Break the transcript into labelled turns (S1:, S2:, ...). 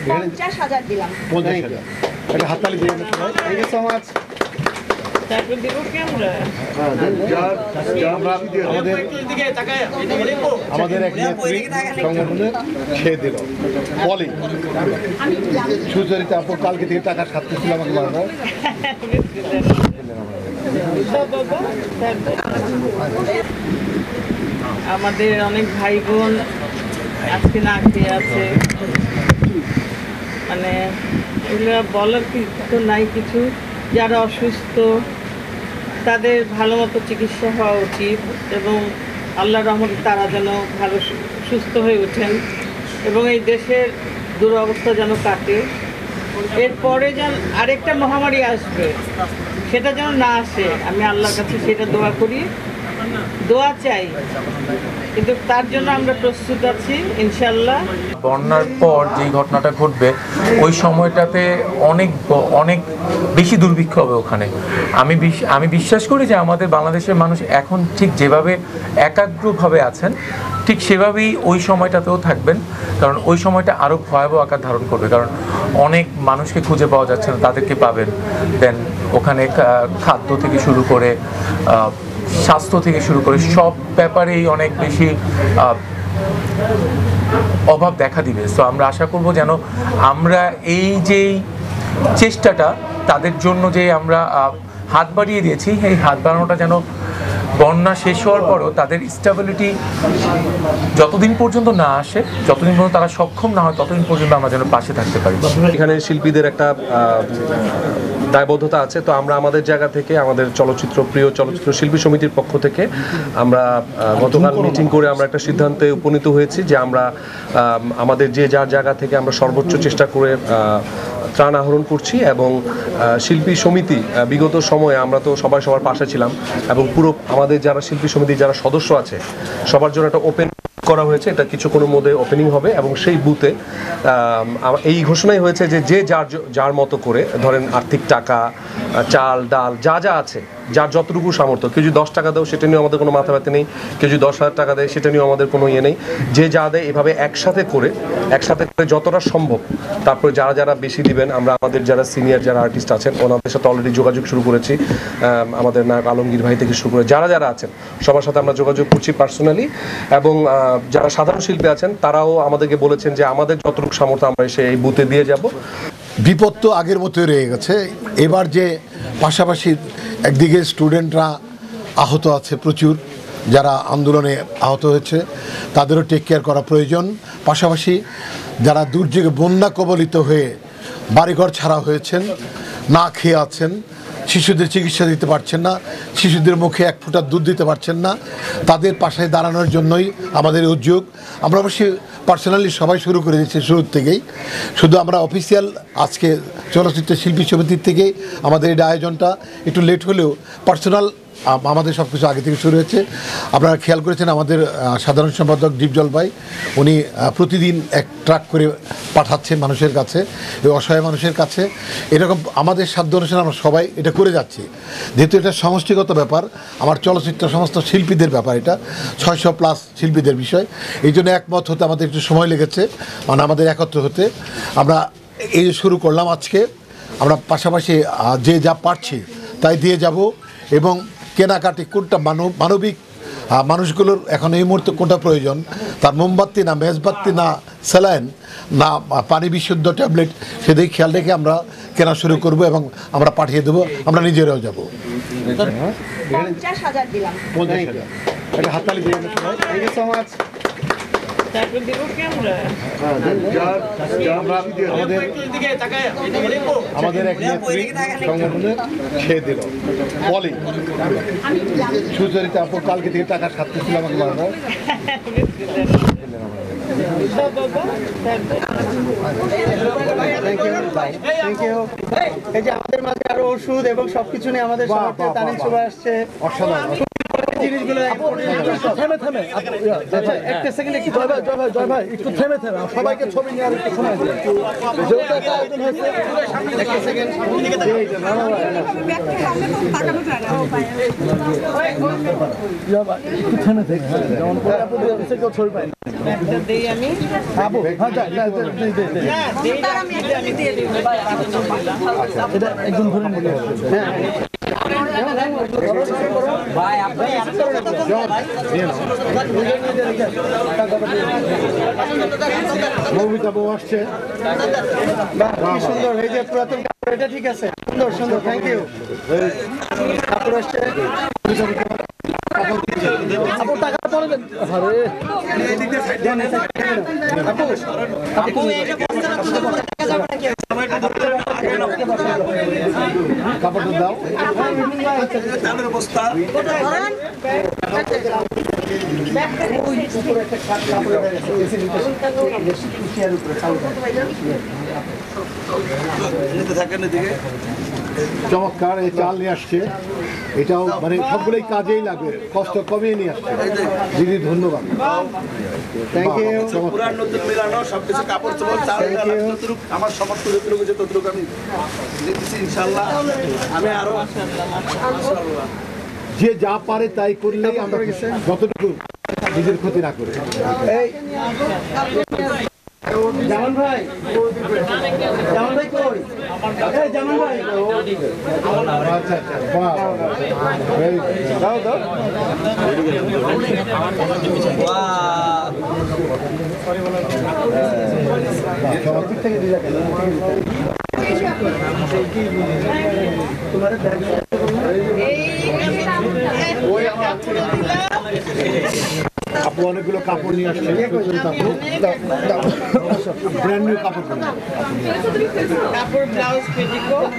S1: 50,000 দিলাম।
S2: 50,000 একটা হাততালি দিয়ে দেন সবাই। Thank you so much.
S3: তারপর দিব ক্যামেরা
S2: আমাদের এক নেত্রী সংগঠনে সে দিল বলি সুচরিতা আপু কালকে থেকে টাকা সাথে আমাকে বারবার
S3: আমাদের অনেক ভাই বোন আজকে না খেয়ে আছে, মানে এগুলো বলার তো নাই কিছু। যারা অসুস্থ তাদের ভালো মতো চিকিৎসা হওয়া উচিত এবং আল্লাহর রহমতে তারা যেন ভালো সুস্থ হয়ে ওঠেন এবং এই দেশের দুরবস্থা যেন কাটে। এরপরে যেন আরেকটা মহামারী আসবে সেটা যেন না আসে, আমি আল্লাহর কাছে সেটা দোয়া করি, দোয়া চাই, কিন্তু তার জন্য আমরা প্রস্তুত আছি ইনশাল্লাহ।
S4: বন্যার পর যে ঘটনাটা ঘটবে ওই সময়টাতে অনেক বেশি দুর্ভিক্ষ হবে ওখানে। আমি বিশ্বাস করি যে আমাদের বাংলাদেশের মানুষ এখন ঠিক যেভাবে একাগ্রভাবে আছেন ঠিক সেভাবেই ওই সময়টাতেও থাকবেন, কারণ ওই সময়টা আরও ভয়াবহ আকার ধারণ করবে, কারণ অনেক মানুষকে খুঁজে পাওয়া যাচ্ছে না, তাদেরকে পাবেন। দেন ওখানে খাদ্য থেকে শুরু করে স্বাস্থ্য থেকে শুরু করে সব ব্যাপারেই অনেক বেশি অভাব দেখা দিবে। সো আমরা আশা করব যেন আমরা এই যে চেষ্টাটা তাদের জন্য যে আমরা হাত বাড়িয়ে দিয়েছি, এই হাত বাড়ানোটা যেন বন্যা শেষ হওয়ার পরও তাদের স্টেবিলিটি যতদিন পর্যন্ত না আসে, যতদিন পর্যন্ত তারা সক্ষম না হয়, ততদিন পর্যন্ত আমরা যেন পাশে থাকতে পারি।
S5: এখানে শিল্পীদের একটা দায়বদ্ধতা আছে, তো আমরা আমাদের জায়গা থেকে আমাদের প্রিয় চলচ্চিত্র শিল্পী সমিতির পক্ষ থেকে আমরা গতকাল মিটিং করে আমরা একটা সিদ্ধান্তে উপনীত হয়েছি যে আমরা আমাদের যে যার জায়গা থেকে আমরা সর্বোচ্চ চেষ্টা করে ত্রাণ আহরণ করছি এবং শিল্পী সমিতি বিগত সময়ে আমরা তো সবার পাশে ছিলাম এবং পুরো আমাদের যারা শিল্পী সমিতির যারা সদস্য আছে সবার জন্য একটা ওপেন করা হয়েছে, এটা কিছুক্ষণের মধ্যে ওপেনিং হবে এবং সেই বুথে এই ঘোষণাই হয়েছে যে যার মতো করে ধরেন আর্থিক টাকা, চাল, ডাল যা আছে, যার যতটুকু সামর্থ্য, কেউ যদি 10 টাকা দেয় সেটা নিয়ে আমাদের কোনো মাথা ব্যথা নেই, কেউ যদি 10,000 টাকা দেয় সেটা নিয়েও আমাদের কোনো ইয়ে নেই, যে যা দেয় এভাবে একসাথে করে যতটা সম্ভব। তারপরে যারা বেশি দিবেন আমরা আমাদের যারা সিনিয়র যারা আর্টিস্ট আছেন ওনাদের সাথে অলরেডি যোগাযোগ শুরু করেছি, আমাদের নায়ক আলমগীর ভাই থেকে শুরু করে যারা আছেন সবার সাথে আমরা যোগাযোগ করছি পার্সোনালি, এবং যারা সাধারণ শিল্পী আছেন তারাও আমাদেরকে বলেছেন যে আমাদের যতটুকু সামর্থ্য আমরা এই বুথে দিয়ে যাব।
S2: বিপদ তো আগের মতোই রয়ে গেছে, এবার যে পাশাপাশি একদিকে স্টুডেন্টরা আহত আছে প্রচুর, যারা আন্দোলনে আহত হয়েছে তাদেরও টেক কেয়ার করা প্রয়োজন, পাশাপাশি যারা দুর্যোগে বন্যা কবলিত হয়ে বাড়িঘর ছাড়া হয়েছেন, না খেয়ে আছেন, শিশুদের চিকিৎসা দিতে পারছেন না, শিশুদের মুখে এক ফোঁটা দুধ দিতে পারছেন না, তাদের পাশে দাঁড়ানোর জন্যই আমাদের উদ্যোগ। আমরা অবশ্যই পার্সোনালি সবাই শুরু করে দিচ্ছি শুরুর থেকেই, শুধু আমরা অফিসিয়াল আজকে চলচ্চিত্র শিল্পী সমিতির থেকেই আমাদের এই আয়োজনটা একটু লেট হলেও পার্সোনাল আমাদের সব কিছু আগে থেকে শুরু হয়েছে। আপনারা খেয়াল করেছেন আমাদের সাধারণ সম্পাদক দীপজল ভাই উনি প্রতিদিন এক ট্রাক করে পাঠাচ্ছেন মানুষের কাছে, এই অসহায় মানুষের কাছে। এরকম আমাদের সাধ্য অনুসারে আমরা সবাই এটা করে যাচ্ছি, যেহেতু এটা সমষ্টিগত ব্যাপার, আমার চলচ্চিত্র সমস্ত শিল্পীদের ব্যাপার, এটা 600+ শিল্পীদের বিষয়, এই জন্য একমত হতে আমাদের একটু সময় লেগেছে, মানে আমাদের একত্র হতে। আমরা এই শুরু করলাম আজকে, আমরা পাশাপাশি যে যা পারছি তাই দিয়ে যাব এবং কেনাকাটি কোনটা মানবিক মানুষগুলোর এখন এই মুহূর্তে কোনটা প্রয়োজন, তার মোমবাতি না মেজবাতি না স্যালাইন না পানি বিশুদ্ধ ট্যাবলেট, সেদিকে খেয়াল রেখে আমরা কেনা শুরু করব এবং আমরা পাঠিয়ে দেবো, আমরা নিজেরাও যাব।
S1: 50,000 দিলাম।
S2: 50,000 একটা হাততালি দিয়ে দেন সবাই। Thank you so much.
S3: তারপর দিব ক্যামেরা
S2: আমাদের এক নেত্রী সংগঠনে সে দিল বলি সুচরিতা আপু কালকে থেকে টাকা সাথে আমাকে বারবার
S6: এই যে আমাদের মাঝে আরো ওষুধ এবং সবকিছু নিয়ে আমাদের সাথে তানিম সুবা আসছে,
S2: অসাধারণ।
S1: জিনিসগুলো থেমে থেমে একটা সেকেন্ড একটু জয় ভাই একটু থেমে থেমে সবাইকে ছবি নিয়ে আর একটু সময় দিন যেহেতু একটা আয়োজন হয়েছে একটা সেকেন্ড একটু থেমে থেকে যেমন কেউ ছবি পায় না
S3: ব্যাগটা দেই আমি
S1: আবু হ্যাঁ এটা একদম ধরে নিতে হবে হ্যাঁ
S2: মৌমিতা বউ আসছে।
S1: কি সুন্দর এই যে পুরাতন কাপড় এটা ঠিক আছে সুন্দর সুন্দর থ্যাংক ইউ কাপড় আসছে আপু টাকা পরে দেন আরে আপু
S2: কাপড়টা দাও। চমৎকার এই চাল নিয়ে আসছে, এটাও মানে সবগুলোই কাজেই লাগবে, কষ্ট কমিয়ে নিয়ে আসছে। দিদি ধন্যবাদ,
S1: থ্যাংক ইউ
S6: পুরান নতুন মিলানো সবকিছু কাপড় চোপড় চাল যতটুকু আমার সমর্থ যতটুকু যে ততটুকু আমি দিচ্ছি ইনশাল্লাহ। আমি আরো
S2: যে যা পারে তাই করলেই আমরা যতটুকু নিজের ক্ষতি না করে।
S1: এই জামান ভাই কই এই জামান ভাই
S2: আচ্ছা আচ্ছা, বাহ, very good.
S1: দাও দাও সব দিক থেকে দিয়ে রাখেন তোমার
S2: আপু অনেকগুলো কাপড় নিয়ে আসছে, ব্র্যান্ড নিউ কাপড়।
S3: কাপড় ব্লাউজ পেটিকোট